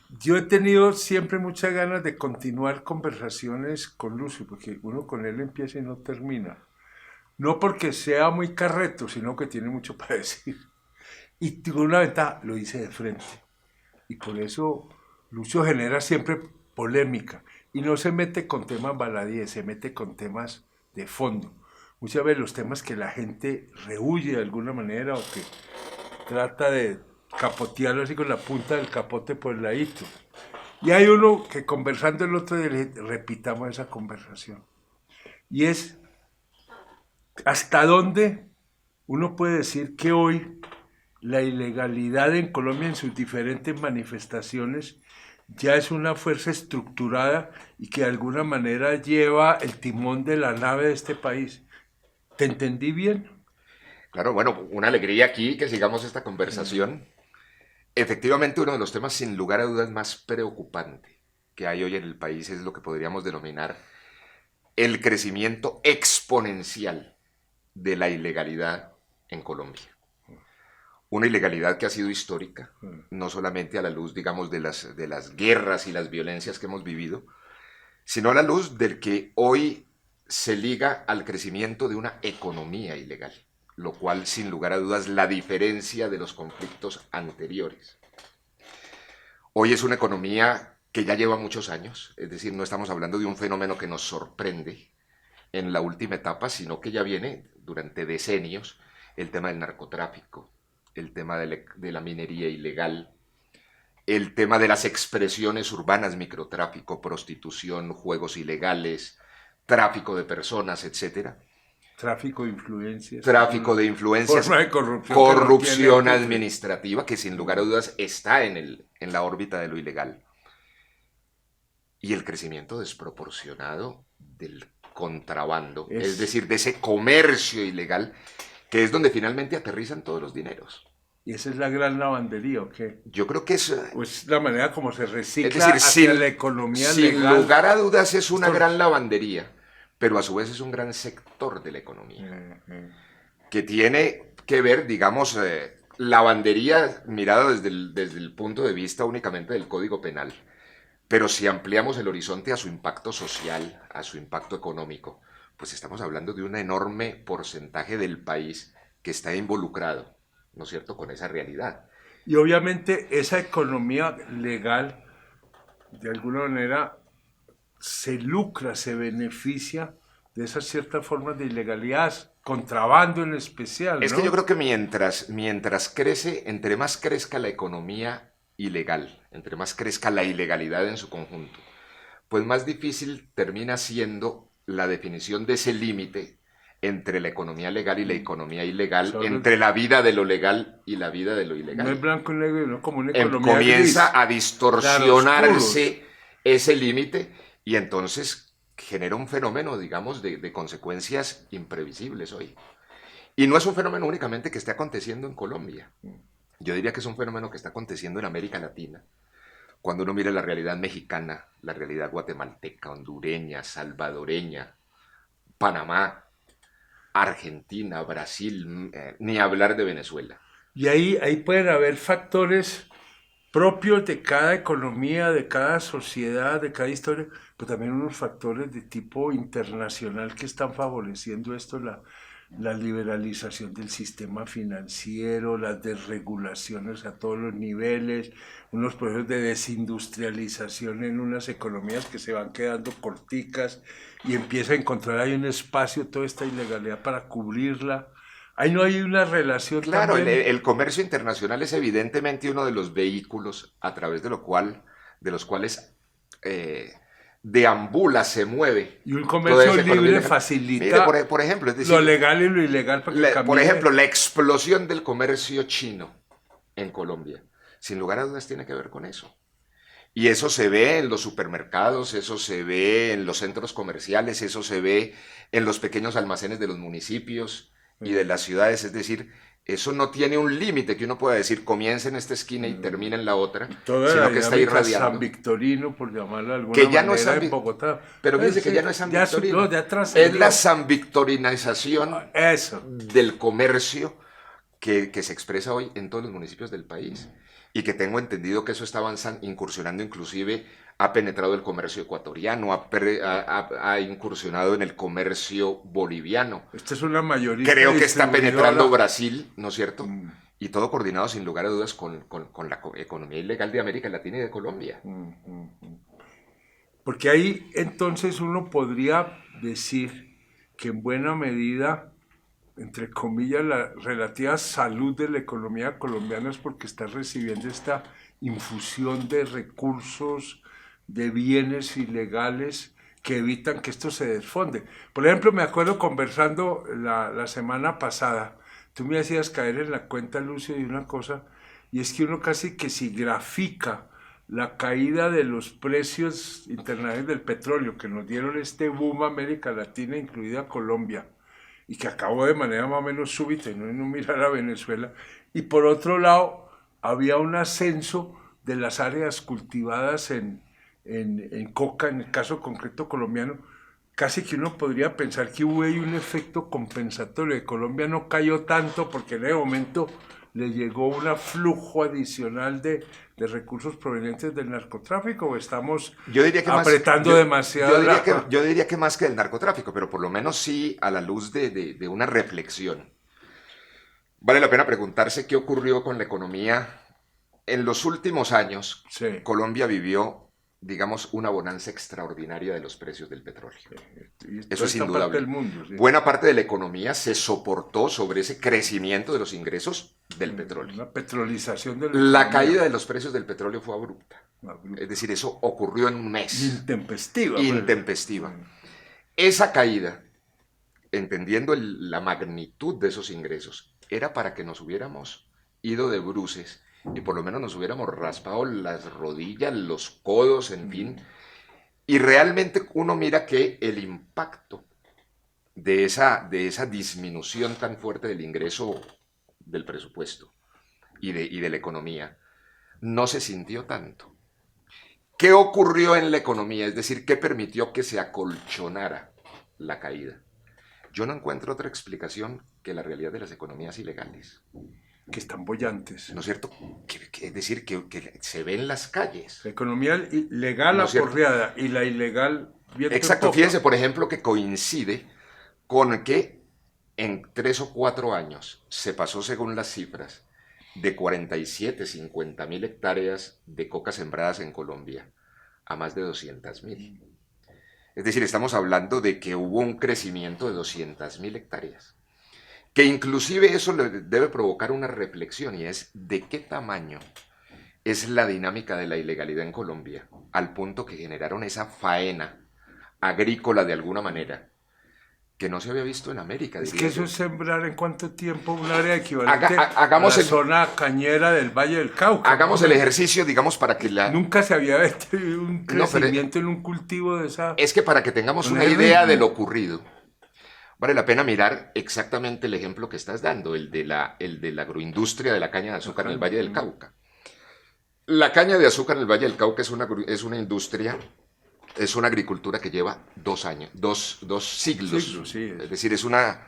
Yo he tenido siempre muchas ganas de continuar conversaciones con Lucio, porque uno con él empieza y no termina. No porque sea muy carreto, sino que tiene mucho para decir. Y tengo una ventaja, lo hice de frente. Y por eso Lucio genera siempre polémica. Y no se mete con temas baladíes, se mete con temas de fondo. Muchas veces los temas que la gente rehuye de alguna manera o que trata de capotearlo así con la punta del capote por el ladito. Y hay uno que conversando el otro día, repitamos esa conversación. Y es, ¿hasta dónde uno puede decir que hoy la ilegalidad en Colombia en sus diferentes manifestaciones ya es una fuerza estructurada y que de alguna manera lleva el timón de la nave de este país? ¿Te entendí bien? Claro, bueno, una alegría aquí que sigamos esta conversación. Efectivamente, uno de los temas sin lugar a dudas más preocupante que hay hoy en el país es lo que podríamos denominar el crecimiento exponencial de la ilegalidad en Colombia. Una ilegalidad que ha sido histórica, no solamente a la luz, digamos, de las guerras y las violencias que hemos vivido, sino a la luz del que hoy se liga al crecimiento de una economía ilegal, lo cual sin lugar a dudas la diferencia de los conflictos anteriores. Hoy es una economía que ya lleva muchos años, es decir, no estamos hablando de un fenómeno que nos sorprende en la última etapa, sino que ya viene durante decenios el tema del narcotráfico, el tema de la minería ilegal, el tema de las expresiones urbanas, microtráfico, prostitución, juegos ilegales, tráfico de personas, etcétera. Tráfico de influencias. Tráfico de influencias, Forma de corrupción que no corrupción tiene administrativa, que sin lugar a dudas está en la órbita de lo ilegal. Y el crecimiento desproporcionado del contrabando, es decir, de ese comercio ilegal, que es donde finalmente aterrizan todos los dineros. ¿Y esa es la gran lavandería o qué? Yo creo que es... ¿O es la manera como se recicla Es decir, hacia la economía sin legal? lugar a dudas es una Esto- gran lavandería, pero a su vez es un gran sector de la economía, que tiene que ver, digamos, lavandería mirada desde el punto de vista únicamente del Código Penal. Pero si ampliamos el horizonte a su impacto social, a su impacto económico, pues estamos hablando de un enorme porcentaje del país que está involucrado, ¿no es cierto?, con esa realidad. Y obviamente esa economía legal, de alguna manera, se lucra, se beneficia de esas ciertas formas de ilegalidad, contrabando en especial, Es ¿no? que yo creo que mientras crece, entre más crezca la economía ilegal, entre más crezca la ilegalidad en su conjunto, pues más difícil termina siendo la definición de ese límite entre la economía legal y la economía ilegal, Solo entre la vida de lo legal y la vida de lo no es ilegal. blanco y negro, no como una economía Comienza gris, a claroscuros. distorsionarse ese límite y entonces genera un fenómeno, digamos, de consecuencias imprevisibles hoy. Y no es un fenómeno únicamente que esté aconteciendo en Colombia. Yo diría que es un fenómeno que está aconteciendo en América Latina. Cuando uno mira la realidad mexicana, la realidad guatemalteca, hondureña, salvadoreña, Panamá, Argentina, Brasil, ni hablar de Venezuela. Y ahí pueden haber factores propios de cada economía, de cada sociedad, de cada historia, pero también unos factores de tipo internacional que están favoreciendo esto, la liberalización del sistema financiero, las desregulaciones a todos los niveles, unos procesos de desindustrialización en unas economías que se van quedando corticas y empieza a encontrar ahí un espacio, toda esta ilegalidad para cubrirla. Ahí no hay una relación Claro, también. el comercio internacional es evidentemente uno de los vehículos a través de los cuales deambula, se mueve Y un toda comercio esa economía libre legal. Mire, facilita por ejemplo, es decir, lo legal y lo ilegal para que por camine. ejemplo, la explosión del comercio chino en Colombia, sin lugar a dudas tiene que ver con eso. Y eso se ve en los supermercados, eso se ve en los centros comerciales, eso se ve en los pequeños almacenes de los municipios y de las ciudades. Es decir, eso no tiene un límite que uno pueda decir comienza en esta esquina y termina en la otra, Toda la sino que está dinámica San irradiando. Victorino, por llamarlo de alguna Que ya no es manera, San en Bogotá. Pero fíjense que Sí, ya no es San ya Victorino. no, ya Es trascendió. la San Victorinización Eso. del comercio que se expresa hoy en todos los municipios del país. y que tengo entendido que eso está avanzando, incursionando inclusive, ha penetrado el comercio ecuatoriano, ha incursionado en el comercio boliviano. Esta es una mayorista Creo que está penetrando distribuidora. Brasil, ¿no es cierto? Mm, Y todo coordinado, sin lugar a dudas, con la economía ilegal de América Latina y de Colombia. mm. Porque ahí entonces uno podría decir que en buena medida, entre comillas, la relativa salud de la economía colombiana es porque está recibiendo esta infusión de recursos, de bienes ilegales que evitan que esto se desfonde. Por ejemplo, me acuerdo conversando la semana pasada, tú me hacías caer en la cuenta, Lucio, de una cosa, y es que uno casi que si grafica la caída de los precios internacionales del petróleo que nos dieron este boom a América Latina, incluida Colombia, y que acabó de manera más o menos súbita, y no mirar a Venezuela, y por otro lado había un ascenso de las áreas cultivadas en coca, en el caso concreto colombiano, casi que uno podría pensar que hubo ahí un efecto compensatorio. Colombia no cayó tanto porque en ese momento le llegó un flujo adicional de recursos provenientes del narcotráfico, o estamos Yo diría que apretando demasiado. yo diría que más que del narcotráfico, pero por lo menos sí a la luz de una reflexión. Vale la pena preguntarse qué ocurrió con la economía. En los últimos años, Sí. Colombia vivió, digamos, una bonanza extraordinaria de los precios del petróleo. Y Eso es toda esta parte indudable. del mundo, sí. Buena parte de la economía se soportó sobre ese crecimiento de los ingresos del petróleo. Una petrolización de La economía. caída de los precios del petróleo fue abrupta. Abrupta. Es decir, eso ocurrió en un mes. Intempestiva. pues. Intempestiva. Esa caída, entendiendo la magnitud de esos ingresos, era para que nos hubiéramos ido de bruces y por lo menos nos hubiéramos raspado las rodillas, los codos, en fin. Y realmente uno mira que el impacto de esa disminución tan fuerte del ingreso del presupuesto y de la economía no se sintió tanto. ¿Qué ocurrió en la economía? Es decir, ¿qué permitió que se acolchonara la caída? Yo no encuentro otra explicación que la realidad de las economías ilegales. Que están bollantes. ¿No es cierto? Es decir, que se ve en las calles. La economía legal ¿No es cierto? aporreada y la ilegal viento en Exacto, popa. fíjense, por ejemplo, que coincide con que en 3 o 4 años se pasó, según las cifras, de 47, 50 mil hectáreas de coca sembradas en Colombia a más de 200 mil. Es decir, estamos hablando de que hubo un crecimiento de 200 mil hectáreas. Que inclusive eso le debe provocar una reflexión, y es de qué tamaño es la dinámica de la ilegalidad en Colombia, al punto que generaron esa faena agrícola de alguna manera que no se había visto en América. Es diría que eso yo. es sembrar en cuánto tiempo un área equivalente Hagamos a la el- zona cañera del Valle del Cauca. Hagamos el ejercicio, digamos, para que la... Nunca se había visto un No, pero- crecimiento en un cultivo de esa... Es que para que tengamos Con una el idea ritmo. de lo ocurrido, vale la pena mirar exactamente el ejemplo que estás dando, el de la agroindustria de la caña de azúcar en el Valle del Cauca. La caña de azúcar en el Valle del Cauca es una industria, es una agricultura que lleva 2 años, dos siglos. Siglos, sí. Es decir, es una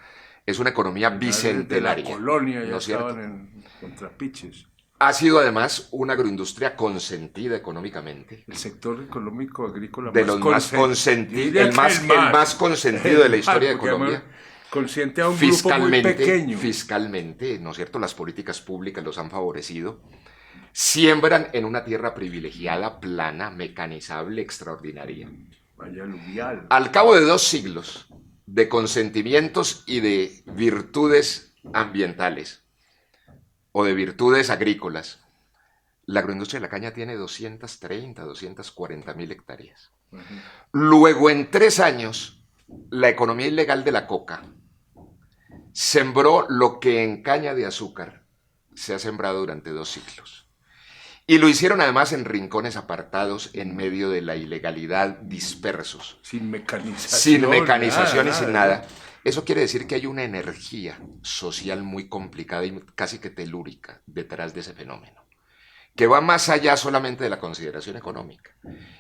economía bicentenaria. De la colonia ya ¿no es cierto? estaban en contrapiches. Ha sido además una agroindustria consentida económicamente. El sector económico agrícola De los más consentidos, el más consentido de la historia de porque Colombia. Consciente a un grupo muy pequeño. Fiscalmente, ¿no es cierto? Las políticas públicas los han favorecido. Siembran en una tierra privilegiada, plana, mecanizable, extraordinaria. Vaya aluvial. Al cabo de 2 siglos de consentimientos y de virtudes ambientales o de virtudes agrícolas, la agroindustria de la caña tiene 230, 240 mil hectáreas. Luego, en 3 años, la economía ilegal de la coca sembró lo que en caña de azúcar se ha sembrado durante 2 siglos. Y lo hicieron además en rincones apartados, en medio de la ilegalidad, dispersos. Sin mecanización. Sin mecanización y sin nada. Eso quiere decir que hay una energía social muy complicada y casi que telúrica detrás de ese fenómeno, que va más allá solamente de la consideración económica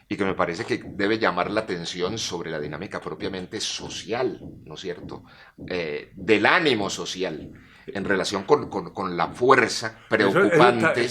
y que me parece que debe llamar la atención sobre la dinámica propiamente social, ¿no es cierto?, del ánimo social en relación con la fuerza preocupante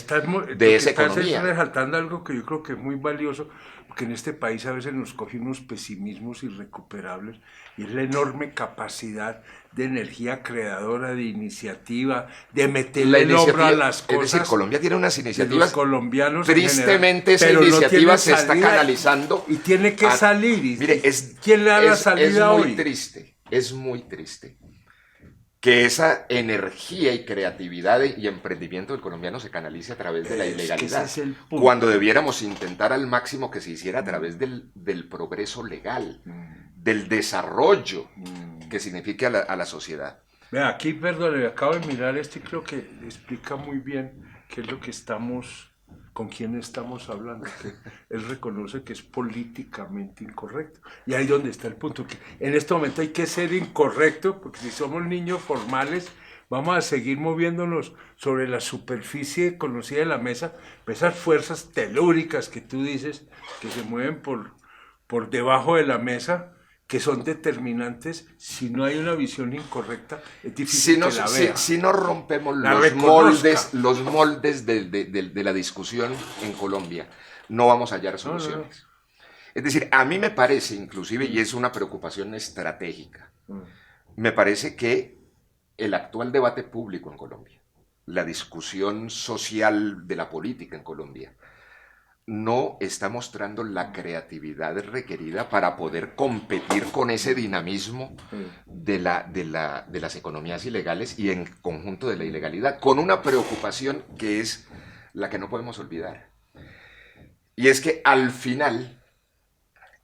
de esa economía. Estás resaltando algo que yo creo que es muy valioso, porque en este país a veces nos coge unos pesimismos irrecuperables, y es la enorme capacidad de energía creadora, de iniciativa, de meterle el hombro a las cosas. Es decir, Colombia tiene unas iniciativas colombianos tristemente general, esa iniciativa no se está canalizando. Y tiene que salir. Mire, ¿quién le da la salida hoy? Es muy triste que esa energía y creatividad y emprendimiento del colombiano se canalice a través de la ilegalidad, cuando debiéramos intentar al máximo que se hiciera a través del progreso legal, del desarrollo que signifique a la sociedad. Vea, aquí, perdón, acabo de mirar esto y creo que explica muy bien qué es lo que con quién estamos hablando, que él reconoce que es políticamente incorrecto. Y ahí es donde está el punto, que en este momento hay que ser incorrecto, porque si somos niños formales, vamos a seguir moviéndonos sobre la superficie conocida de la mesa, esas fuerzas telúricas que tú dices, que se mueven por debajo de la mesa, que son determinantes. Si no hay una visión incorrecta, es difícil que la vea. Si no rompemos los moldes de la discusión en Colombia, no vamos a hallar soluciones. Es decir, a mí me parece, inclusive, y es una preocupación estratégica, me parece que el actual debate público en Colombia, la discusión social de la política en Colombia, no está mostrando la creatividad requerida para poder competir con ese dinamismo de las economías ilegales y en conjunto de la ilegalidad, con una preocupación que es la que no podemos olvidar. Y es que al final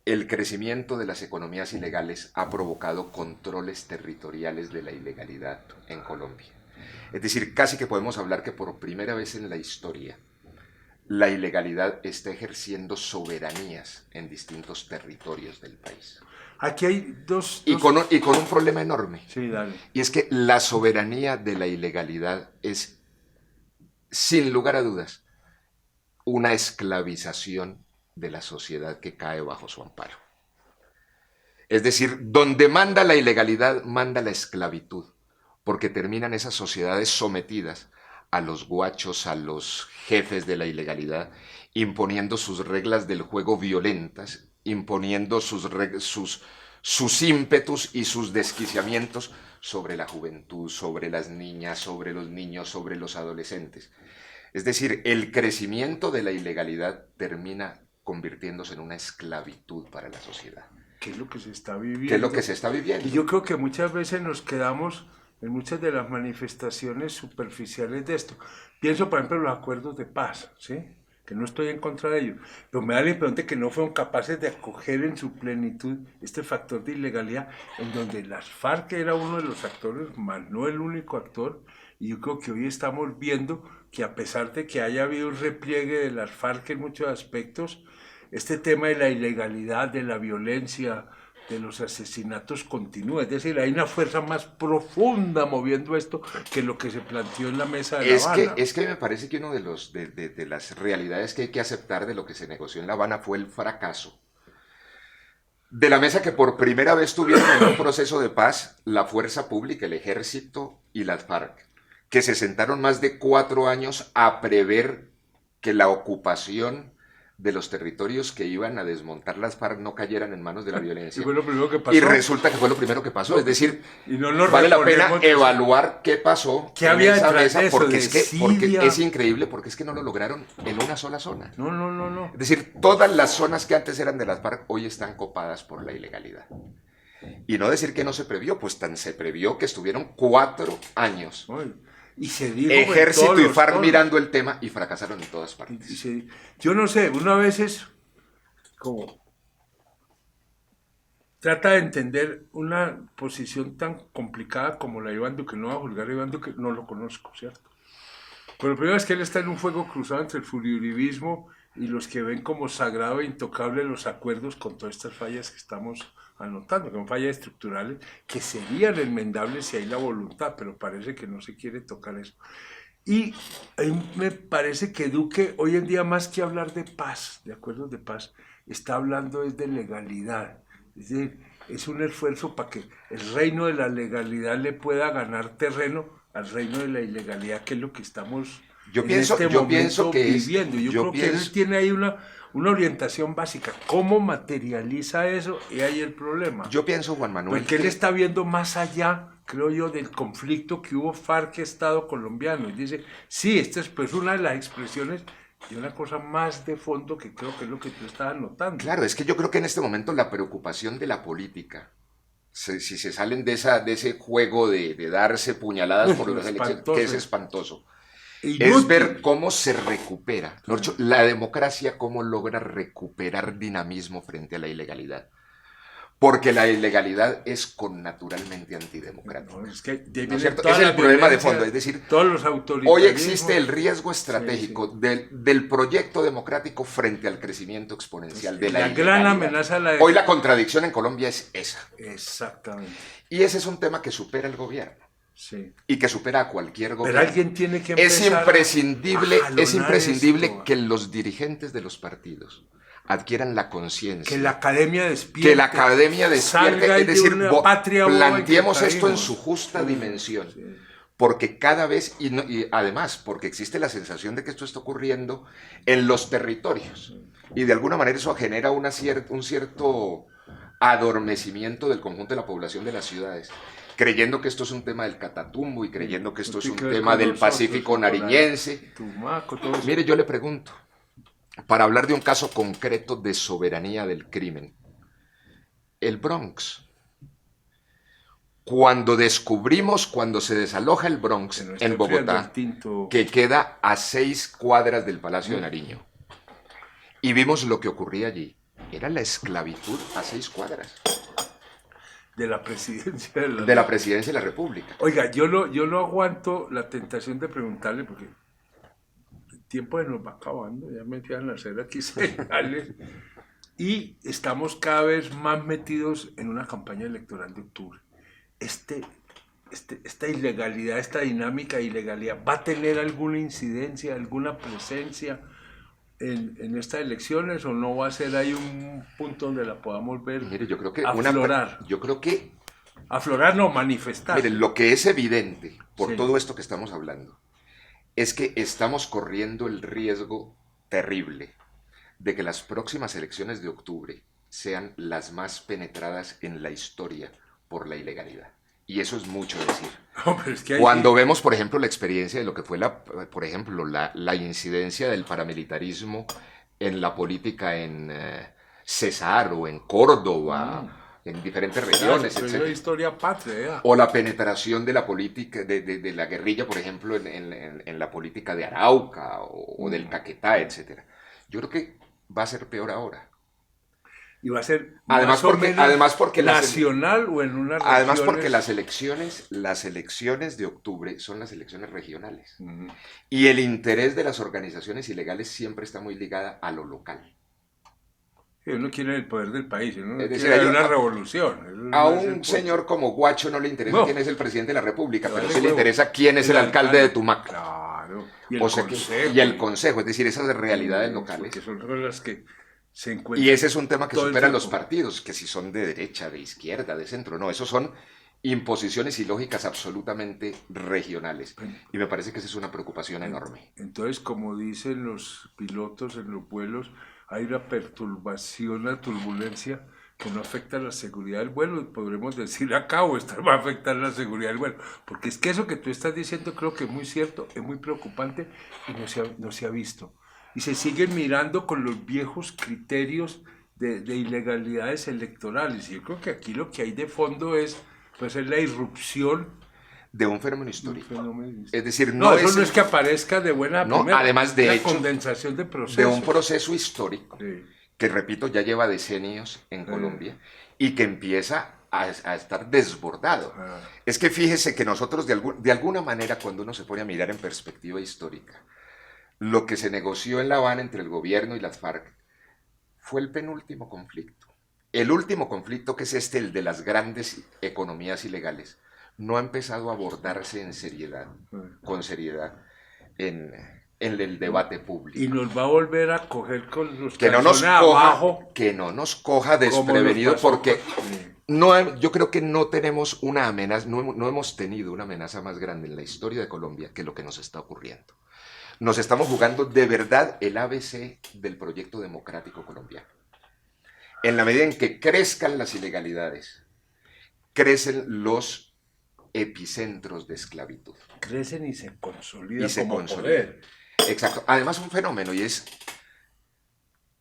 el crecimiento de las economías ilegales ha provocado controles territoriales de la ilegalidad en Colombia. Es decir, casi que podemos hablar que por primera vez en la historia la ilegalidad está ejerciendo soberanías en distintos territorios del país. Aquí hay dos... Y con un problema enorme. Sí, dale. Y es que la soberanía de la ilegalidad es, sin lugar a dudas, una esclavización de la sociedad que cae bajo su amparo. Es decir, donde manda la ilegalidad, manda la esclavitud, porque terminan esas sociedades sometidas a los guachos, a los jefes de la ilegalidad, imponiendo sus reglas del juego violentas, imponiendo sus ímpetus y sus desquiciamientos sobre la juventud, sobre las niñas, sobre los niños, sobre los adolescentes. Es decir, el crecimiento de la ilegalidad termina convirtiéndose en una esclavitud para la sociedad. ¿Qué es lo que se está viviendo? ¿Qué es lo que se está viviendo? Y yo creo que muchas veces nos quedamos en muchas de las manifestaciones superficiales de esto. Pienso, por ejemplo, en los acuerdos de paz, ¿sí? Que no estoy en contra de ellos, pero me da la impresión de que no fueron capaces de acoger en su plenitud este factor de ilegalidad, en donde las FARC era uno de los actores, más no el único actor, y yo creo que hoy estamos viendo que a pesar de que haya habido un repliegue de las FARC en muchos aspectos, este tema de la ilegalidad, de la violencia, de los asesinatos continúa. Es decir, hay una fuerza más profunda moviendo esto que lo que se planteó en la mesa de La Habana. Es que me parece que uno de las realidades que hay que aceptar de lo que se negoció en La Habana fue el fracaso de la mesa, que por primera vez tuvieron en un proceso de paz la fuerza pública, el ejército y las FARC, que se sentaron más de 4 años a prever que la ocupación de los territorios que iban a desmontar las FARC no cayeran en manos de la violencia. Y fue lo primero que pasó. Y resulta que fue lo primero que pasó. No, es decir, y no vale la pena evaluar qué pasó. ¿Qué había esa detrás mesa, de eso? porque es increíble, porque es que no lo lograron en una sola zona. No. Es decir, todas las zonas que antes eran de las FARC hoy están copadas por la ilegalidad. Y no decir que no se previó, pues tan se previó que estuvieron 4 años. Y se dijo ejército y FARC mirando el tema y fracasaron en todas partes. Yo no sé, una vez es como trata de entender una posición tan complicada como la de Iván Duque. No va a juzgar a Iván Duque, no lo conozco, ¿cierto? Pero lo primero es que él está en un fuego cruzado entre el furiuribismo y los que ven como sagrado e intocable los acuerdos con todas estas fallas que estamos anotando, que son fallas estructurales que serían enmendables si hay la voluntad, pero parece que no se quiere tocar eso. Y a mí me parece que Duque hoy en día, más que hablar de paz, de acuerdos de paz, está hablando es de legalidad. Es decir, es un esfuerzo para que el reino de la legalidad le pueda ganar terreno al reino de la ilegalidad, que es lo que estamos yo en pienso, este yo momento pienso que viviendo. Yo creo que él pienso, tiene ahí una orientación básica. ¿Cómo materializa eso? Y ahí el problema. yo pienso, Juan Manuel, Porque él está viendo más allá, creo yo, del conflicto que hubo FARC-Estado colombiano. Y dice, sí, esta es pues una de las expresiones de una cosa más de fondo que creo que es lo que tú estabas notando. claro, es que yo creo que en este momento la preocupación de la política, si se salen de ese juego de darse puñaladas por las elecciones, que es espantoso, es ver cómo se recupera, la democracia, cómo logra recuperar dinamismo frente a la ilegalidad. Porque la ilegalidad es connaturalmente antidemocrática. No, es que ¿No es cierto? Es el problema de fondo. Es decir, todos los autoritarismos, hoy existe el riesgo estratégico sí. del proyecto democrático frente al crecimiento exponencial de la gran ilegalidad. amenaza a Hoy la contradicción en Colombia es esa. Exactamente. Y ese es un tema que supera el gobierno. Sí. Y que supera a cualquier gobierno. Pero alguien tiene que empezar es imprescindible esto. que los dirigentes de los partidos adquieran la conciencia. Que la academia despierte. Que la academia despierte. Es decir, planteemos esto en su justa dimensión. Sí. Porque cada vez, y además, porque existe la sensación de que esto está ocurriendo en los territorios. Y de alguna manera eso genera un cierto adormecimiento del conjunto de la población de las ciudades, creyendo que esto es un tema del Catatumbo y creyendo que esto es un tema del Pacífico nariñense. Tumaco, todo eso. Mire, yo le pregunto, para hablar de un caso concreto de soberanía del crimen, el Bronx. Cuando se desaloja el Bronx en Bogotá, que queda a 6 cuadras del Palacio de Nariño, y vimos lo que ocurría allí, era la esclavitud a 6 cuadras. De la presidencia de la presidencia de la República. Oiga, yo no aguanto la tentación de preguntarle, porque el tiempo se nos va acabando, ya me empiezan a hacer aquí señales, y estamos cada vez más metidos en una campaña electoral de octubre. Esta ilegalidad, esta dinámica de ilegalidad, ¿va a tener alguna incidencia, alguna presencia en estas elecciones, o no va a ser ahí un punto donde la podamos ver? Mire, yo creo que aflorar? Aflorar, no, manifestar. Mire, lo que es evidente por todo esto que estamos hablando es que estamos corriendo el riesgo terrible de que las próximas elecciones de octubre sean las más penetradas en la historia por la ilegalidad. Y eso es mucho decir. No, pero es que cuando vemos, por ejemplo, la experiencia de lo que fue, por ejemplo, la incidencia del paramilitarismo en la política en Cesar o en Córdoba, en diferentes regiones, etc. Es historia patria. O la penetración de la política, de la guerrilla, por ejemplo, en la política de Arauca o del Caquetá, etc. Yo creo que va a ser peor ahora. Y va a ser además porque nacional o en una regiones. Además porque las elecciones de octubre son las elecciones regionales. Y el interés de las organizaciones ilegales siempre está muy ligada a lo local. Uno quiere el poder del país, uno quiere una revolución. A un señor como Guacho no le interesa quién es el presidente de la República, pero sí le interesa quién es el alcalde de Tumaco. Claro. Y el consejo, es decir, esas realidades locales. Que son las que se y ese es un tema que superan los partidos, que si son de derecha, de izquierda, de centro, no, esos son imposiciones y lógicas absolutamente regionales. Y me parece que esa es una preocupación enorme. Entonces, como dicen los pilotos en los vuelos, hay una perturbación, una turbulencia que no afecta la seguridad del vuelo, y podremos decir acá, o esta va a afectar la seguridad del vuelo, porque es que eso que tú estás diciendo creo que es muy cierto, es muy preocupante y no se ha visto. Y se siguen mirando con los viejos criterios de ilegalidades electorales. Y yo creo que aquí lo que hay de fondo es la irrupción de un fenómeno histórico. Es decir, eso no es que aparezca de buena primera, además de hecho, condensación de procesos. De un proceso histórico, que repito, ya lleva decenios en Colombia, y que empieza a estar desbordado. Es que fíjese que nosotros de alguna manera, cuando uno se pone a mirar en perspectiva histórica, lo que se negoció en La Habana entre el gobierno y las FARC fue el penúltimo conflicto. El último conflicto, que es el de las grandes economías ilegales, no ha empezado a abordarse con seriedad en el debate público. Y nos va a volver a coger con los Que no nos calzones coja, abajo. que no nos coja como nos desprevenido, pasó porque con- no, yo creo que no tenemos una amenaza, no hemos tenido una amenaza más grande en la historia de Colombia que lo que nos está ocurriendo. Nos estamos jugando de verdad el ABC del proyecto democrático colombiano. En la medida en que crezcan las ilegalidades, crecen los epicentros de esclavitud. Crecen y se consolidan Y se como consolidan. poder. Exacto. Además, un fenómeno, y es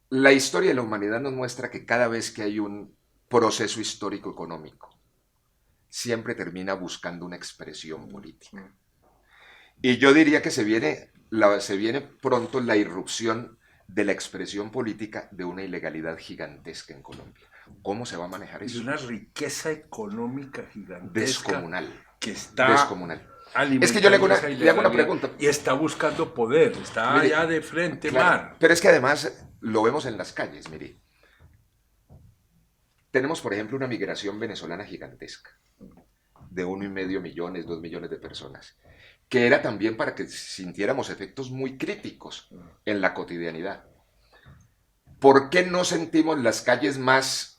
la historia de la humanidad nos muestra que cada vez que hay un proceso histórico económico, siempre termina buscando una expresión política. Y yo diría que se viene pronto la irrupción de la expresión política de una ilegalidad gigantesca en Colombia. ¿Cómo se va a manejar Y eso? una riqueza económica gigantesca Descomunal. que está Descomunal. alimentando Es que yo le hago esa una ilegalidad pregunta. y está buscando poder, está Mire, allá de frente, Claro, mar. pero es que además lo vemos en las calles, mire. Tenemos, por ejemplo, una migración venezolana gigantesca, de 1,5 millones, 2 millones de personas, que era también para que sintiéramos efectos muy críticos en la cotidianidad. ¿Por qué no sentimos las calles más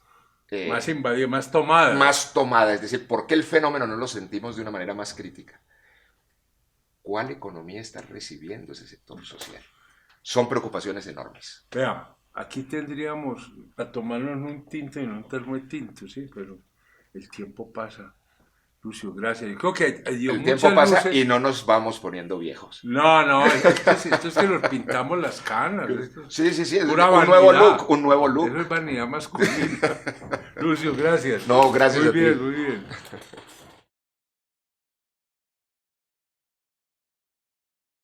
Más invadido, más tomada. más tomadas? Es decir, ¿por qué el fenómeno no lo sentimos de una manera más crítica? ¿Cuál economía está recibiendo ese sector social? Son preocupaciones enormes. Vea, aquí tendríamos a tomarnos un tinto y no un termo de tinto, sí, pero el tiempo pasa. Lucio, gracias. Yo creo que dio El muchas tiempo pasa luces. y no nos vamos poniendo viejos. No, esto es que nos pintamos las canas. Esto es Sí, es pura un nuevo vanidad. look, un nuevo look. Eso es vanidad masculina. Lucio, gracias. No, gracias muy a ti. bien, muy bien.